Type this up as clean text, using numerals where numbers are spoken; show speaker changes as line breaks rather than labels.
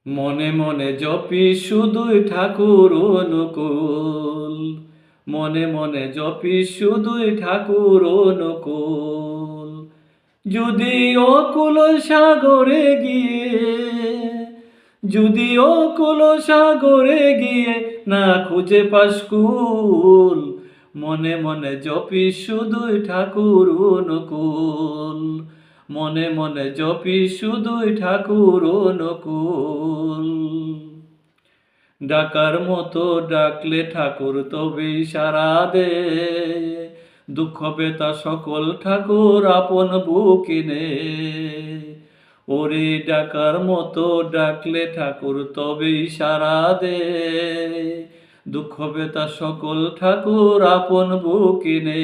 মনে মনে জপি শুধুই ঠাকুর অনুকূল, মনে মনে জপি শুধুই ঠাকুর অনুকূল। যদি অকুল সাগরে গিয়ে, যদি অকুল সাগরে গিয়ে না খুঁজে পাস কুল, মনে মনে জপি শুধুই ঠাকুর অনুকূল, মনে মনে জপি শুধুই ঠাকুর অনুকূল। ডাকার মতো ডাকলে ঠাকুর তবেই সাড়া দে, দুঃখ বেতা সকল ঠাকুর আপন বুকিনে। ওরে ডাকার মতো ডাকলে ঠাকুর তবেই সাড়া দে, দুঃখ বেতা সকল ঠাকুর আপন বুকিনে।